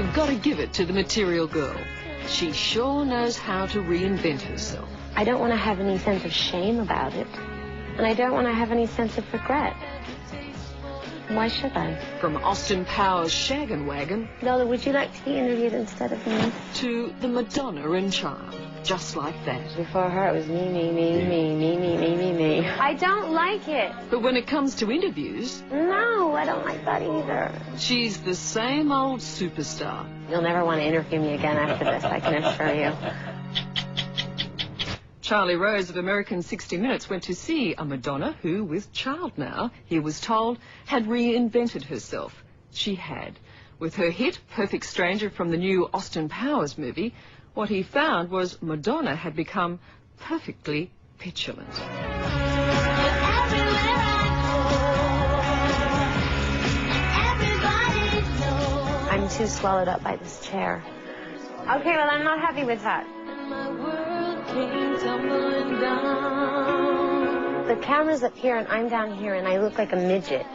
You've got to give it to the material girl. She sure knows how to reinvent herself. I don't want to have any sense of shame about it. And I don't want to have any sense of regret. Why should I? From Austin Powers' Shaggin' Wagon... Lola, would you like to be interviewed instead of me? ...to the Madonna in Charm. Just like that. Before her, it was me. I don't like it. But when it comes to interviews... No, I don't like that either. She's the same old superstar. You'll never want to interview me again after this, I can assure you. Charlie Rose of American 60 Minutes went to see a Madonna who, with child now, he was told, had reinvented herself. She had. With her hit, Perfect Stranger from the new Austin Powers movie, what he found was Madonna had become perfectly petulant. I'm too swallowed up by this chair. Okay, well, I'm not happy with that. The camera's up here and I'm down here and I look like a midget.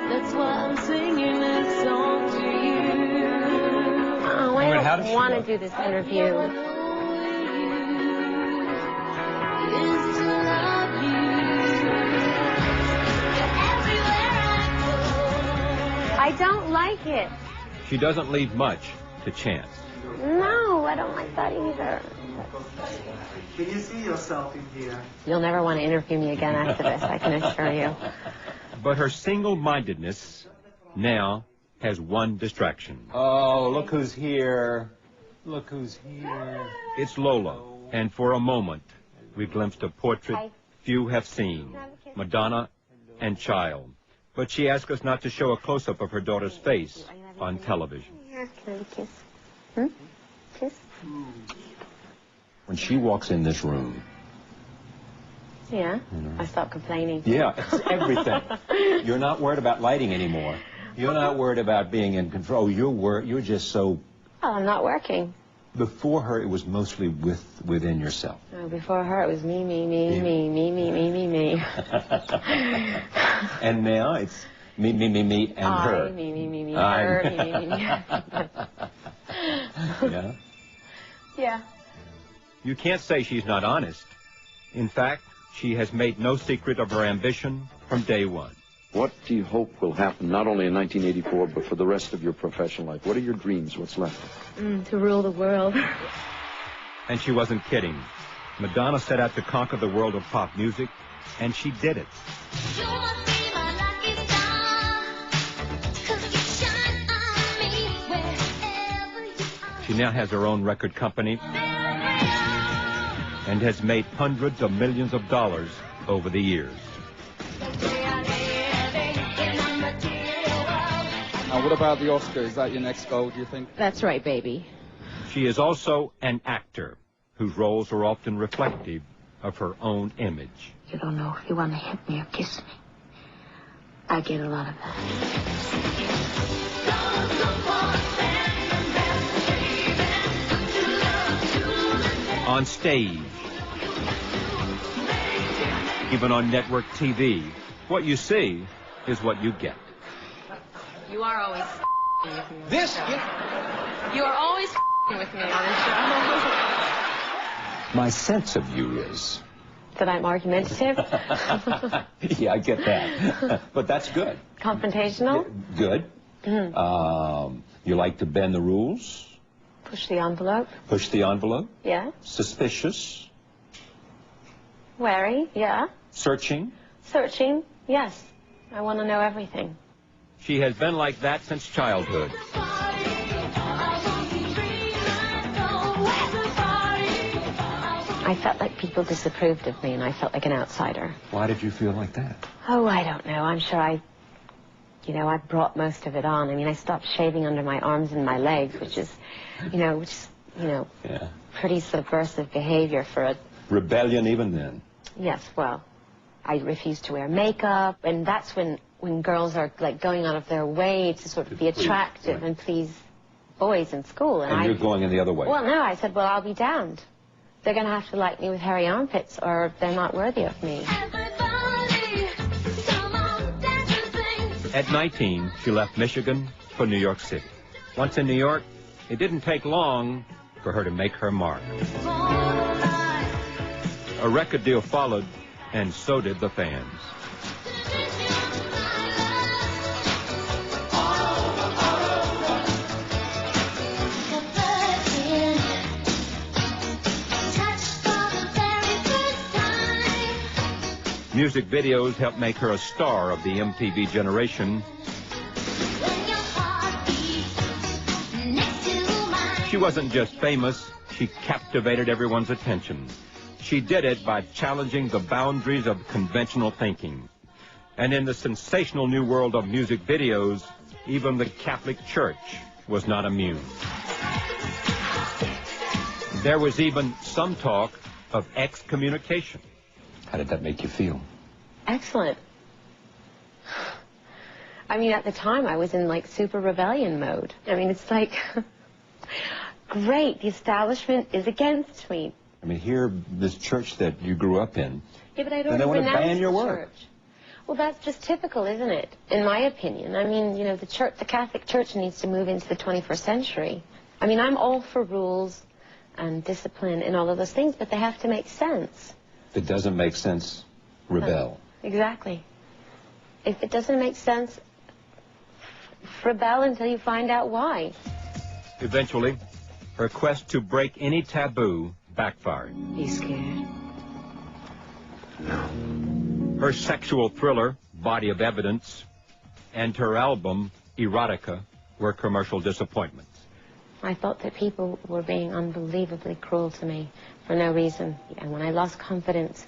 That's why I'm singing this song to you. Oh, I don't want to do this interview. I don't like it. She doesn't leave much to chance. No, I don't like that either. Can you see yourself in here? You'll never want to interview me again after this, I can assure you. But her single-mindedness now has one distraction. Oh, look who's here. Look who's here. It's Lola. And for a moment, we glimpsed a portrait few have seen, Madonna and child. But she asked us not to show a close-up of her daughter's face on television. Here, can I have a kiss? Hmm? Kiss? When she walks in this room... Yeah, I stop complaining. Yeah, it's everything. You're not worried about lighting anymore. You're not worried about being in control. You're just so... Well, I'm not working. Before her, it was mostly within yourself. No, before her, it was me. And now it's me, and her. Me, her, me. Yeah? Yeah. You can't say she's not honest. In fact, she has made no secret of her ambition from day one. What do you hope will happen, not only in 1984, but for the rest of your professional life? What are your dreams? What's left? To rule the world. And she wasn't kidding. Madonna set out to conquer the world of pop music, and she did it. She now has her own record company and has made hundreds of millions of dollars over the years. What about the Oscar? Is that your next goal, do you think? That's right, baby. She is also an actor whose roles are often reflective of her own image. You don't know if you want to hit me or kiss me. I get a lot of that. On stage, even on network TV, what you see is what you get. You are always with me. This? You are always with me on the show. My sense of you is... That I'm argumentative? Yeah, I get that. But that's good. Confrontational? Good. You like to bend the rules? Push the envelope? Push the envelope? Yeah. Suspicious? Wary? Yeah. Searching? Searching? Yes. I want to know everything. She has been like that since childhood. I felt like people disapproved of me, and I felt like an outsider. Why did you feel like that? Oh, I don't know. I'm sure I brought most of it on. I mean, I stopped shaving under my arms and my legs, which is, yeah. Pretty subversive behavior for a... Rebellion even then? Yes, well, I refused to wear makeup, and that's when girls are, like, going out of their way to sort of be attractive and please boys in school. And you're going in the other way? Well, no, I said, well, I'll be damned. They're going to have to like me with hairy armpits, or they're not worthy of me. At 19, she left Michigan for New York City. Once in New York, It didn't take long for her to make her mark. A record deal followed, and so did the fans. Music videos helped make her a star of the MTV generation. She wasn't just famous, she captivated everyone's attention. She did it by challenging the boundaries of conventional thinking. And in the sensational new world of music videos, even the Catholic Church was not immune. There was even some talk of excommunication. How did that make you feel? Excellent. I mean, at the time, I was in, like, super rebellion mode. I mean, it's like, great, the establishment is against me. I mean, here, this church that you grew up in, yeah, but I don't they want to ban your work. Church. Well, that's just typical, isn't it? In my opinion. I mean, you know, the Catholic Church needs to move into the 21st century. I mean, I'm all for rules and discipline and all of those things, but they have to make sense. If it doesn't make sense, rebel. Exactly. If it doesn't make sense, rebel until you find out why. Eventually, her quest to break any taboo backfired. You scared? No. Her sexual thriller, Body of Evidence, and her album, Erotica, were commercial disappointments. I thought that people were being unbelievably cruel to me for no reason. And when I lost confidence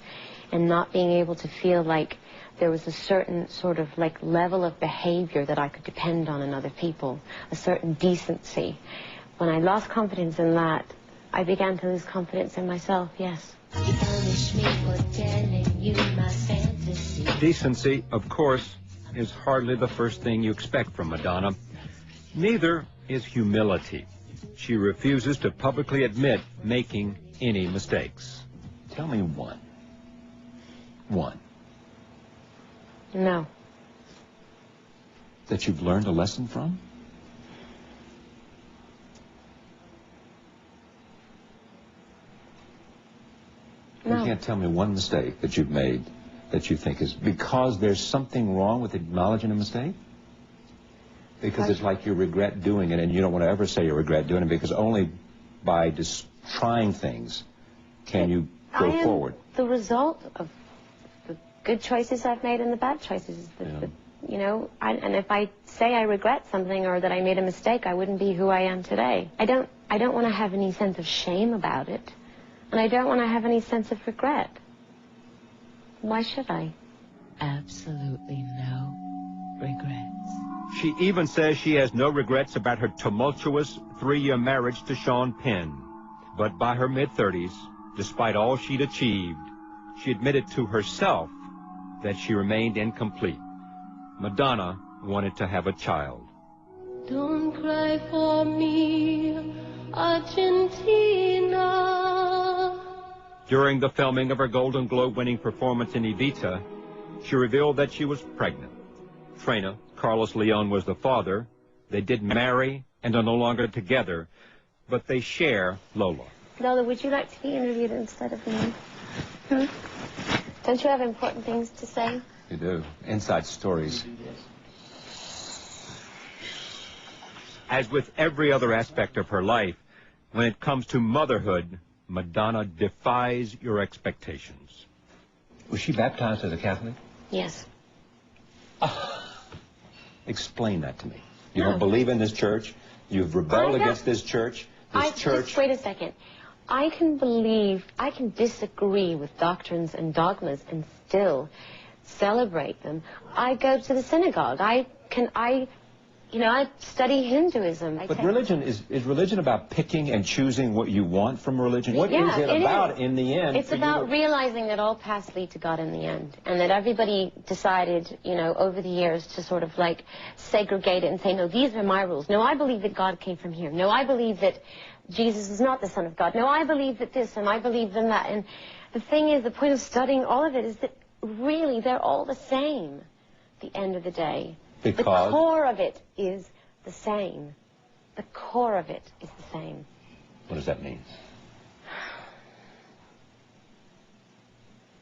and not being able to feel like there was a certain sort of like level of behavior that I could depend on in other people, a certain decency. When I lost confidence in that, I began to lose confidence in myself, yes. Decency, of course, is hardly the first thing you expect from Madonna. Neither is humility. She refuses to publicly admit making any mistakes. Tell me one. One. No. That you've learned a lesson from? No. You can't tell me one mistake that you've made that you think is because there's something wrong with acknowledging a mistake? Because it's like you regret doing it and you don't want to ever say you regret doing it because only by just trying things can you go forward. The result of the good choices I've made and the bad choices. You know, and if I say I regret something or that I made a mistake, I wouldn't be who I am today. I don't want to have any sense of shame about it. And I don't want to have any sense of regret. Why should I? Absolutely no regrets. She even says she has no regrets about her tumultuous 3-year marriage to Sean Penn. But by her mid-30s, despite all she'd achieved, she admitted to herself that she remained incomplete. Madonna wanted to have a child. Don't cry for me, Argentina. During the filming of her Golden Globe-winning performance in Evita, she revealed that she was pregnant. Trainer Carlos Leon was the father. They did marry and are no longer together, but they share Lola. Lola, would you like to be interviewed instead of me? Don't you have important things to say? You do. Inside stories. As with every other aspect of her life, when it comes to motherhood, Madonna defies your expectations. Was she baptized as a Catholic? Yes. Explain that to me. You don't believe in this church. You've rebelled against this church. Just wait a second. I can disagree with doctrines and dogmas and still celebrate them. I go to the synagogue. I study Hinduism. But religion, is religion about picking and choosing what you want from religion? What is it about in the end? It's about realizing that all paths lead to God in the end. And that everybody decided, over the years to sort of like segregate it and say, no, these are my rules. No, I believe that God came from here. No, I believe that Jesus is not the Son of God. No, I believe that this and I believe in that. And the thing is, the point of studying all of it is that really they're all the same at the end of the day. Because? The core of it is the same. the core of it is the same. What does that mean?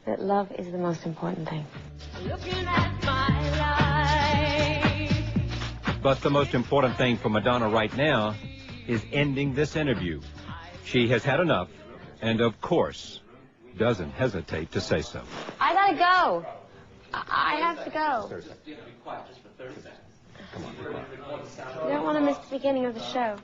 That love is the most important thing. Looking at my life. But the most important thing for Madonna right now is ending this interview. She has had enough, and of course, doesn't hesitate to say so. I gotta go. I have to go. Come on. You don't want to miss the beginning of the show.